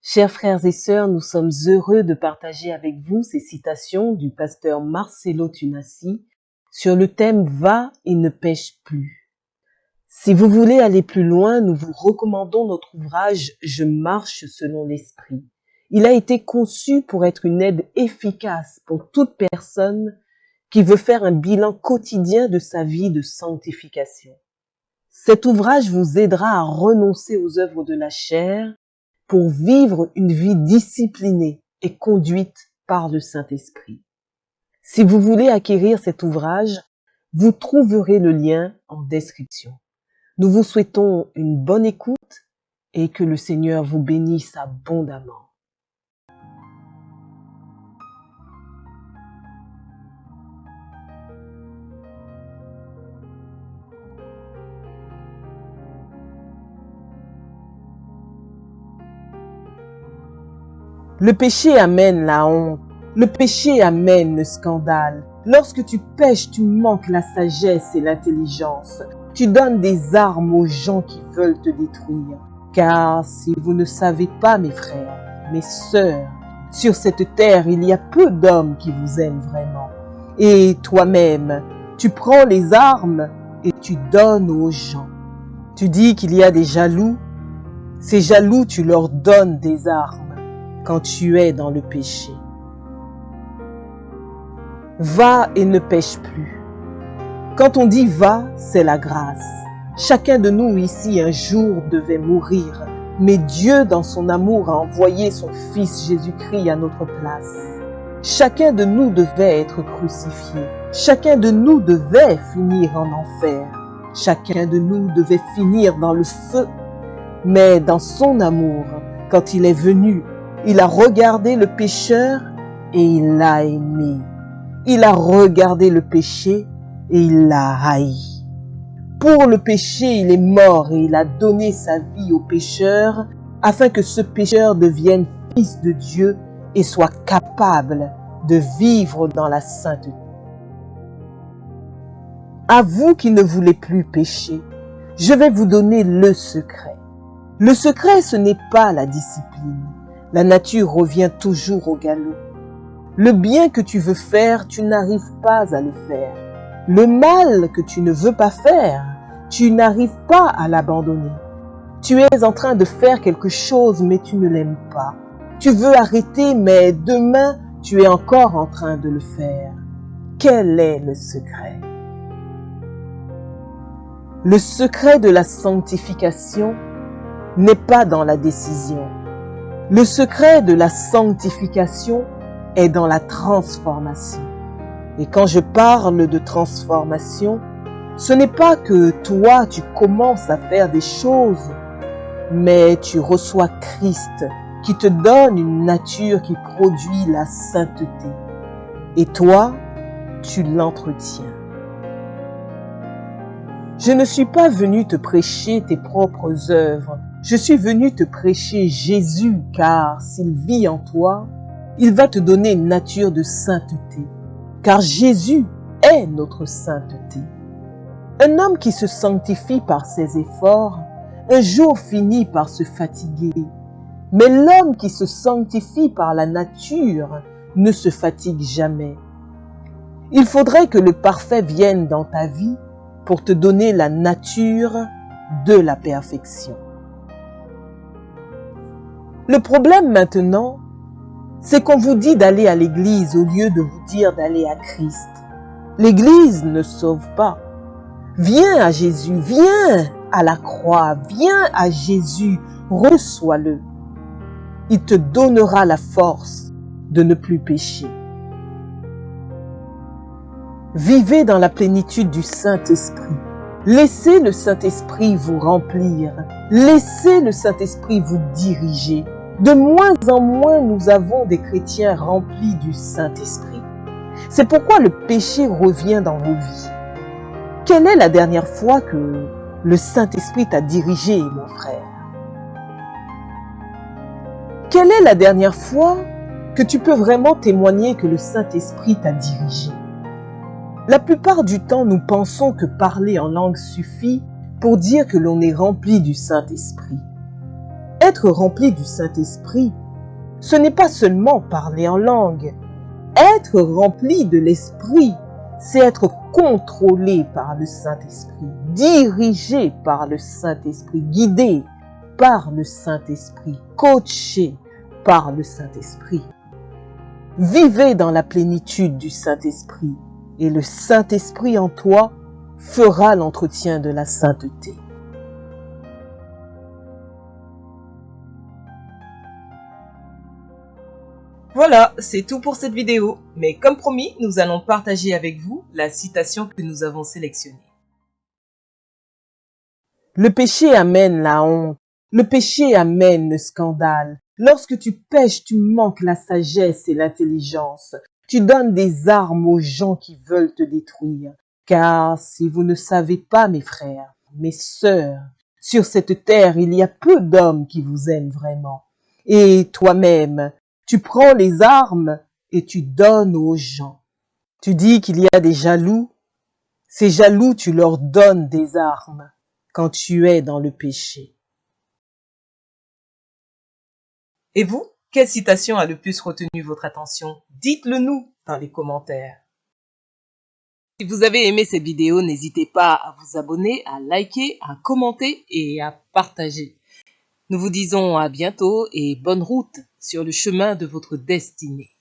Chers frères et sœurs, nous sommes heureux de partager avec vous ces citations du pasteur Marcelo Tunasi sur le thème « Va et ne pêche plus ». Si vous voulez aller plus loin, nous vous recommandons notre ouvrage « Je marche selon l'Esprit ». Il a été conçu pour être une aide efficace pour toute personne qui veut faire un bilan quotidien de sa vie de sanctification. Cet ouvrage vous aidera à renoncer aux œuvres de la chair pour vivre une vie disciplinée et conduite par le Saint-Esprit. Si vous voulez acquérir cet ouvrage, vous trouverez le lien en description. Nous vous souhaitons une bonne écoute et que le Seigneur vous bénisse abondamment. Le péché amène la honte. Le péché amène le scandale. Lorsque tu pèches, tu manques la sagesse et l'intelligence. Tu donnes des armes aux gens qui veulent te détruire. Car si vous ne savez pas, mes frères, mes sœurs, sur cette terre, il y a peu d'hommes qui vous aiment vraiment. Et toi-même, tu prends les armes et tu donnes aux gens. Tu dis qu'il y a des jaloux. Ces jaloux, tu leur donnes des armes quand tu es dans le péché. Va et ne pêche plus. Quand on dit va, c'est la grâce. Chacun de nous ici un jour devait mourir, mais Dieu dans son amour a envoyé son Fils Jésus-Christ à notre place. Chacun de nous devait être crucifié. Chacun de nous devait finir en enfer. Chacun de nous devait finir dans le feu. Mais dans son amour, quand il est venu, il a regardé le pécheur et il l'a aimé. Il a regardé le péché et il l'a haï. Pour le péché, il est mort et il a donné sa vie au pécheur afin que ce pécheur devienne fils de Dieu et soit capable de vivre dans la sainteté. À vous qui ne voulez plus pécher, je vais vous donner le secret. Le secret, ce n'est pas la discipline. La nature revient toujours au galop. Le bien que tu veux faire, tu n'arrives pas à le faire. Le mal que tu ne veux pas faire, tu n'arrives pas à l'abandonner. Tu es en train de faire quelque chose, mais tu ne l'aimes pas. Tu veux arrêter, mais demain, tu es encore en train de le faire. Quel est le secret? Le secret de la sanctification n'est pas dans la décision. Le secret de la sanctification est dans la transformation. Et quand je parle de transformation, ce n'est pas que toi, tu commences à faire des choses, mais tu reçois Christ qui te donne une nature qui produit la sainteté. Et toi, tu l'entretiens. Je ne suis pas venu te prêcher tes propres œuvres. Je suis venu te prêcher Jésus, car s'il vit en toi, il va te donner une nature de sainteté, car Jésus est notre sainteté. Un homme qui se sanctifie par ses efforts, un jour finit par se fatiguer. Mais l'homme qui se sanctifie par la nature ne se fatigue jamais. Il faudrait que le parfait vienne dans ta vie pour te donner la nature de la perfection. Le problème maintenant, c'est qu'on vous dit d'aller à l'église au lieu de vous dire d'aller à Christ. L'église ne sauve pas. Viens à Jésus, viens à la croix, viens à Jésus, reçois-le. Il te donnera la force de ne plus pécher. Vivez dans la plénitude du Saint-Esprit. Laissez le Saint-Esprit vous remplir. Laissez le Saint-Esprit vous diriger. De moins en moins, nous avons des chrétiens remplis du Saint-Esprit. C'est pourquoi le péché revient dans vos vies. Quelle est la dernière fois que le Saint-Esprit t'a dirigé, mon frère? Quelle est la dernière fois que tu peux vraiment témoigner que le Saint-Esprit t'a dirigé? La plupart du temps, nous pensons que parler en langue suffit pour dire que l'on est rempli du Saint-Esprit. Être rempli du Saint-Esprit, ce n'est pas seulement parler en langue. Être rempli de l'Esprit, c'est être contrôlé par le Saint-Esprit, dirigé par le Saint-Esprit, guidé par le Saint-Esprit, coaché par le Saint-Esprit. Vivez dans la plénitude du Saint-Esprit et le Saint-Esprit en toi fera l'entretien de la sainteté. Voilà, c'est tout pour cette vidéo. Mais comme promis, nous allons partager avec vous la citation que nous avons sélectionnée. Le péché amène la honte. Le péché amène le scandale. Lorsque tu pèches, tu manques la sagesse et l'intelligence. Tu donnes des armes aux gens qui veulent te détruire. Car si vous ne savez pas, mes frères, mes sœurs, sur cette terre, il y a peu d'hommes qui vous aiment vraiment. Et toi-même, tu prends les armes et tu donnes aux gens. Tu dis qu'il y a des jaloux. Ces jaloux, tu leur donnes des armes quand tu es dans le péché. Et vous, quelle citation a le plus retenu votre attention? Dites-le nous dans les commentaires. Si vous avez aimé cette vidéo, n'hésitez pas à vous abonner, à liker, à commenter et à partager. Nous vous disons à bientôt et bonne route sur le chemin de votre destinée.